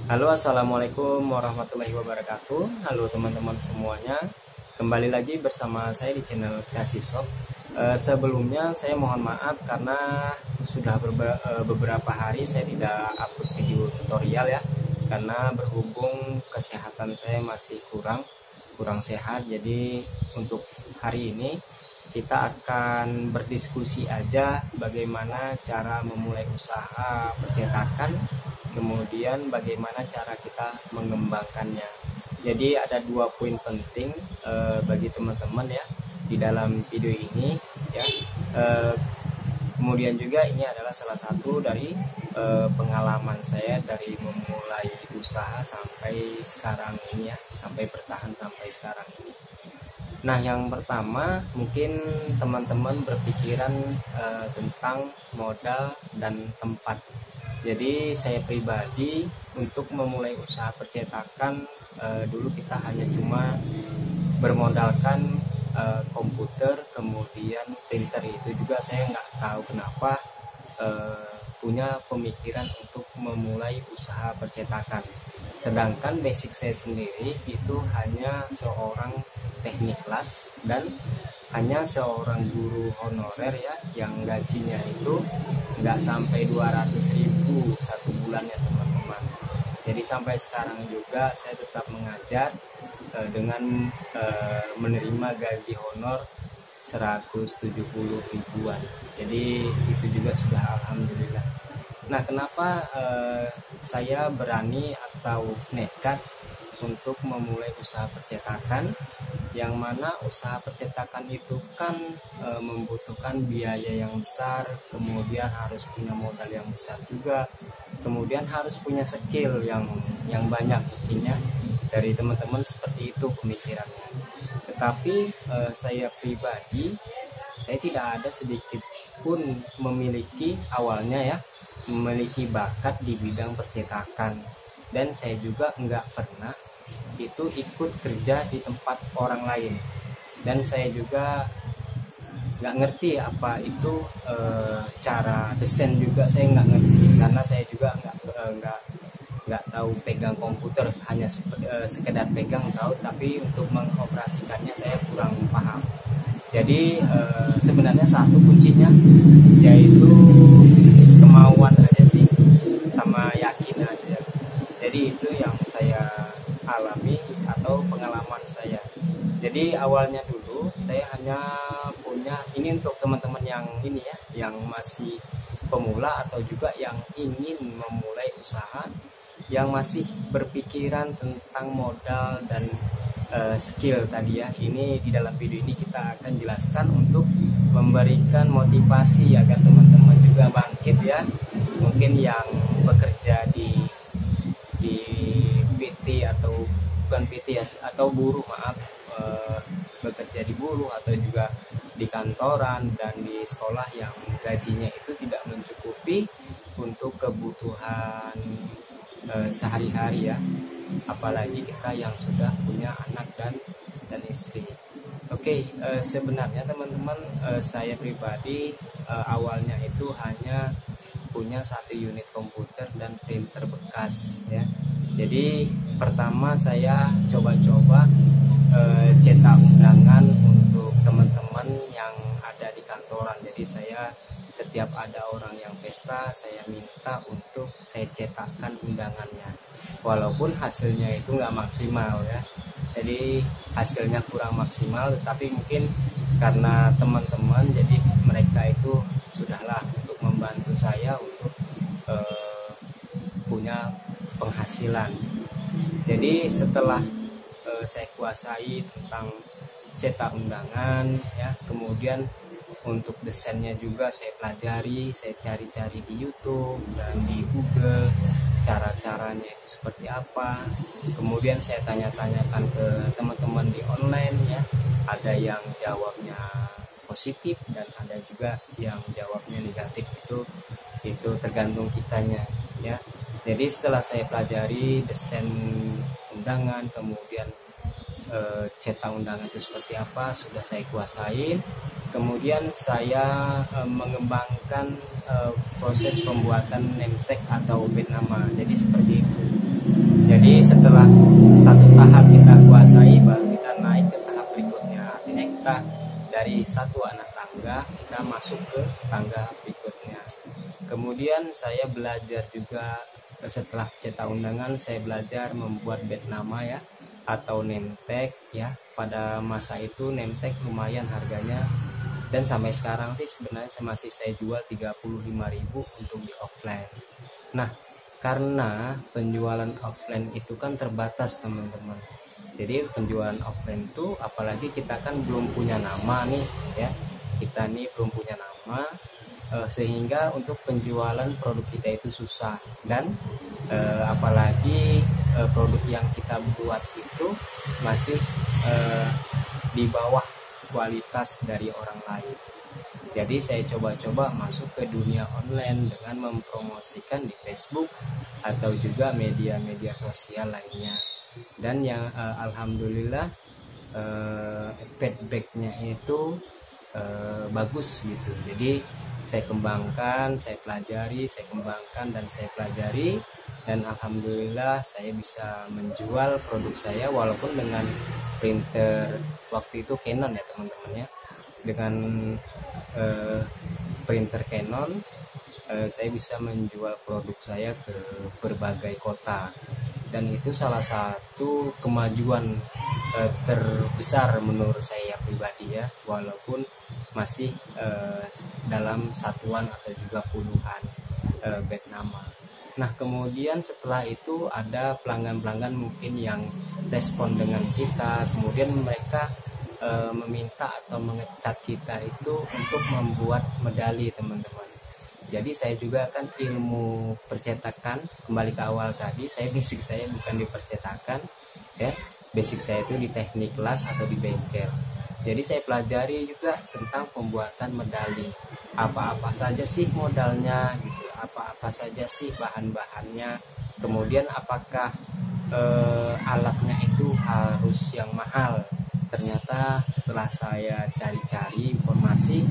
Halo, assalamualaikum warahmatullahi wabarakatuh. Halo teman-teman semuanya, kembali lagi bersama saya di channel Kreasi Shop. Sebelumnya saya mohon maaf karena sudah beberapa hari saya tidak upload video tutorial ya, karena berhubung kesehatan saya masih kurang sehat. Jadi untuk hari ini kita akan berdiskusi aja bagaimana cara memulai usaha percetakan, kemudian bagaimana cara kita mengembangkannya. Jadi ada dua poin penting bagi teman-teman ya di dalam video ini ya. Kemudian juga ini adalah salah satu dari pengalaman saya dari memulai usaha sampai sekarang ini ya, sampai bertahan sampai sekarang ini. Nah, yang pertama mungkin teman-teman berpikiran tentang modal dan tempat. Jadi saya pribadi untuk memulai usaha percetakan dulu kita hanya cuma bermodalkan komputer, kemudian printer. Itu juga saya nggak tahu kenapa punya pemikiran untuk memulai usaha percetakan. Sedangkan basic saya sendiri itu hanya seorang teknik kelas dan hanya seorang guru honorer ya, yang gajinya itu nggak sampai 200.000 satu bulannya teman-teman. Jadi sampai sekarang juga saya tetap mengajar dengan menerima gaji honor 170 ribuan. Jadi itu juga sudah alhamdulillah. Nah, kenapa saya berani atau nekat untuk memulai usaha percetakan, yang mana usaha percetakan itu kan membutuhkan biaya yang besar, kemudian harus punya modal yang besar juga, kemudian harus punya skill yang banyak mungkinnya. Dari teman-teman seperti itu pemikirannya. Tetapi saya pribadi, saya tidak ada sedikit pun memiliki awalnya ya, memiliki bakat di bidang percetakan, dan saya juga nggak pernah itu ikut kerja di tempat orang lain, dan saya juga nggak ngerti apa itu cara desain juga saya nggak ngerti, karena saya juga nggak tahu pegang komputer, hanya sekedar pegang tahu, tapi untuk mengoperasikannya saya kurang paham. Jadi sebenarnya satu kuncinya yaitu kemauan aja sih, sama yakin aja. Jadi itu yang saya alami atau pengalaman saya. Jadi awalnya dulu saya hanya punya, ini untuk teman-teman yang ini ya, yang masih pemula atau juga yang ingin memulai usaha, yang masih berpikiran tentang modal dan skill tadi ya. Ini di dalam video ini kita akan jelaskan untuk memberikan motivasi agar teman-teman juga bangkit ya. Mungkin yang bekerja di PT atau bukan PT ya, atau buruh, maaf, bekerja di buruh atau juga di kantoran dan di sekolah yang gajinya itu tidak mencukupi untuk kebutuhan sehari-hari ya, apalagi kita yang sudah punya anak dan istri. Oke, sebenarnya teman-teman, saya pribadi awalnya itu hanya punya satu unit komputer dan printer bekas ya. Jadi pertama saya coba-coba cetak undangan untuk teman-teman yang ada di kantoran. Jadi saya setiap ada orang yang pesta, saya minta untuk saya cetakkan undangannya, walaupun hasilnya itu nggak maksimal ya. Jadi hasilnya kurang maksimal, tapi mungkin karena teman-teman, jadi mereka itu sudahlah untuk membantu saya untuk punya penghasilan. Jadi setelah saya kuasai tentang cetak undangan ya, kemudian untuk desainnya juga saya pelajari, saya cari-cari di YouTube dan di Google cara-caranya itu seperti apa. Kemudian saya tanya-tanyakan ke teman-teman di online ya, ada yang jawabnya positif dan ada juga yang jawabnya negatif. Itu tergantung kitanya ya. Jadi setelah saya pelajari desain undangan, kemudian cetak undangan itu seperti apa, sudah saya kuasain. Kemudian saya mengembangkan proses pembuatan name tag atau band nama. Jadi seperti itu. Jadi setelah satu tahap kita kuasai, baru kita naik ke tahap berikutnya. Artinya kita dari satu anak tangga kita masuk ke tangga berikutnya. Kemudian saya belajar juga, setelah cetak undangan saya belajar membuat bed nama ya, atau name tag ya. Pada masa itu name tag lumayan harganya, dan sampai sekarang sih sebenarnya masih saya jual 35.000 untuk di offline. Nah, karena penjualan offline itu kan terbatas teman-teman. Jadi penjualan offline itu, apalagi kita kan belum punya nama nih ya, kita nih belum punya nama, sehingga untuk penjualan produk kita itu susah. Dan apalagi produk yang kita buat itu masih di bawah kualitas dari orang lain. Jadi saya coba-coba masuk ke dunia online dengan mempromosikan di Facebook atau juga media-media sosial lainnya. Dan yang alhamdulillah feedbacknya itu bagus gitu. Jadi saya kembangkan, saya pelajari, saya kembangkan dan saya pelajari, dan alhamdulillah saya bisa menjual produk saya walaupun dengan printer waktu itu Canon ya teman-teman ya. Dengan printer Canon saya bisa menjual produk saya ke berbagai kota, dan itu salah satu kemajuan terbesar menurut saya pribadi ya, walaupun masih dalam satuan atau juga puluhan bed nama. Nah kemudian setelah itu ada pelanggan-pelanggan mungkin yang respon dengan kita, kemudian mereka meminta atau mengecat kita itu untuk membuat medali teman-teman. Jadi saya juga kan ilmu percetakan, kembali ke awal tadi, saya basic saya bukan di percetakan ya, basic saya itu di teknik las atau di bengkel. Jadi saya pelajari juga tentang pembuatan medali, apa-apa saja sih modalnya gitu, apa-apa saja sih bahan-bahannya, kemudian apakah alatnya itu harus yang mahal. Ternyata setelah saya cari-cari informasi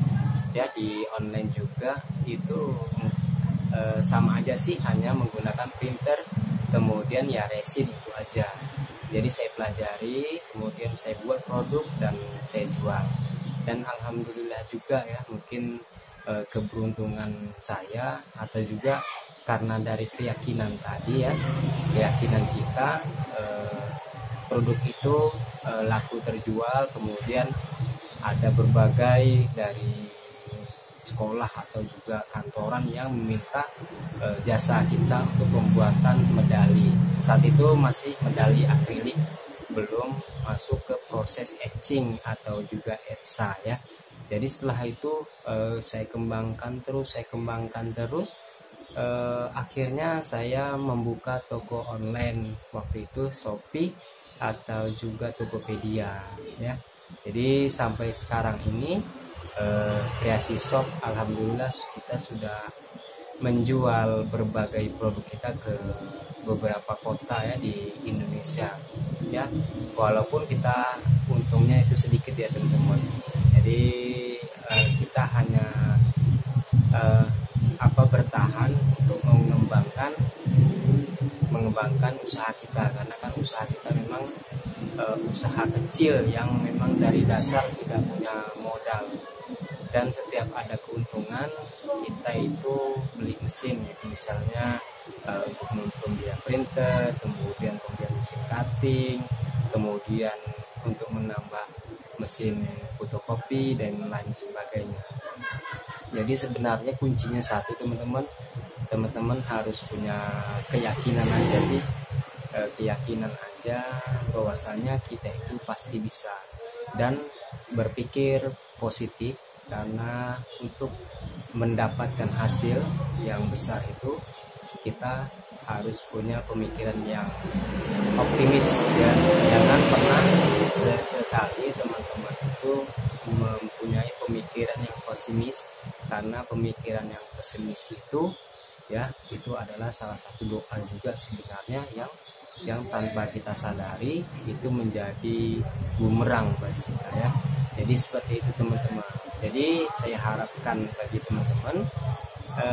ya di online juga, itu sama aja sih, hanya menggunakan printer kemudian ya resin itu aja. Jadi saya pelajari, kemudian saya buat produk dan saya jual. Dan alhamdulillah juga ya, mungkin keberuntungan saya atau juga karena dari keyakinan tadi ya, keyakinan kita, produk itu laku terjual, kemudian ada berbagai dari sekolah atau juga kantoran yang meminta jasa kita untuk pembuatan medali. Saat itu masih medali akrilik, belum masuk ke proses etching atau juga etsa ya. Jadi setelah itu saya kembangkan terus, akhirnya saya membuka toko online, waktu itu Shopee atau juga Tokopedia ya. Jadi sampai sekarang ini Kreasi Shop alhamdulillah kita sudah menjual berbagai produk kita ke beberapa kota ya di Indonesia ya, walaupun kita untungnya itu sedikit ya teman-teman. Jadi kita hanya bertahan untuk mengembangkan usaha kita, karena kan usaha kita memang usaha kecil yang memang dari dasar tidak punya modal, dan setiap ada keuntungan kita itu beli mesin gitu, misalnya untuk pembelian printer, kemudian pembelian mesin cutting, kemudian untuk menambah mesin fotokopi dan lain sebagainya. Jadi sebenarnya kuncinya satu teman-teman harus punya keyakinan aja sih, keyakinan aja bahwasanya kita itu pasti bisa, dan berpikir positif, karena untuk mendapatkan hasil yang besar itu kita harus punya pemikiran yang optimis ya. Jangan pernah sesekali teman-teman itu mempunyai pemikiran yang pesimis, karena pemikiran yang pesimis itu ya, itu adalah salah satu doa juga sebenarnya yang tanpa kita sadari itu menjadi bumerang bagi kita ya. Jadi seperti itu teman-teman. Jadi saya harapkan bagi teman-teman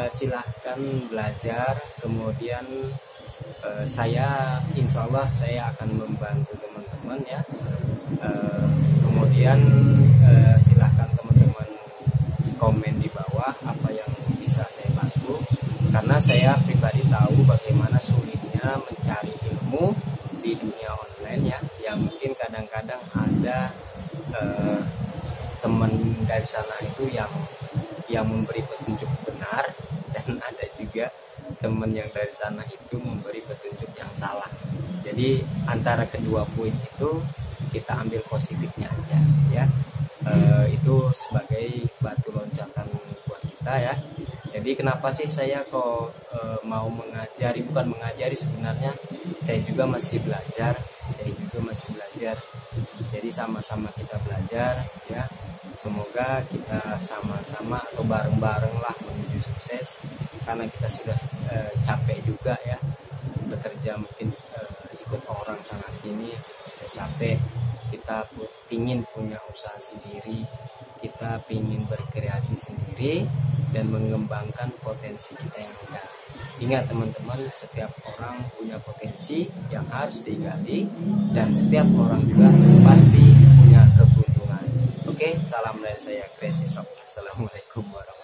silahkan belajar, kemudian saya insya Allah saya akan membantu teman-teman ya. Kemudian silahkan teman-teman komen di bawah apa yang bisa saya bantu, karena saya pribadi tahu bagaimana sulitnya mencari ilmu di dunia online ya. Yang mungkin kadang-kadang ada teman dari sana itu yang memberi petunjuk benar, dan ada juga teman yang dari sana itu memberi petunjuk yang salah. Jadi antara kedua poin itu kita ambil positifnya aja ya. Itu sebagai batu loncatan buat kita ya. Jadi kenapa sih saya kok mau mengajari, bukan mengajari sebenarnya, saya juga masih belajar, jadi sama-sama kita belajar ya. Semoga kita sama-sama atau bareng-bareng lah menuju sukses, karena kita sudah capek juga ya bekerja, mungkin ikut orang sana sini, kita sudah capek. Kita ingin punya usaha sendiri, kita ingin berkreasi sendiri dan mengembangkan potensi kita yang ada. Ingat teman-teman, setiap orang punya potensi yang harus digali, dan setiap orang juga pasti punya keberuntungan. Oke, salam dari saya Crazy Shop. Assalamualaikum warahmatullahi wabarakatuh.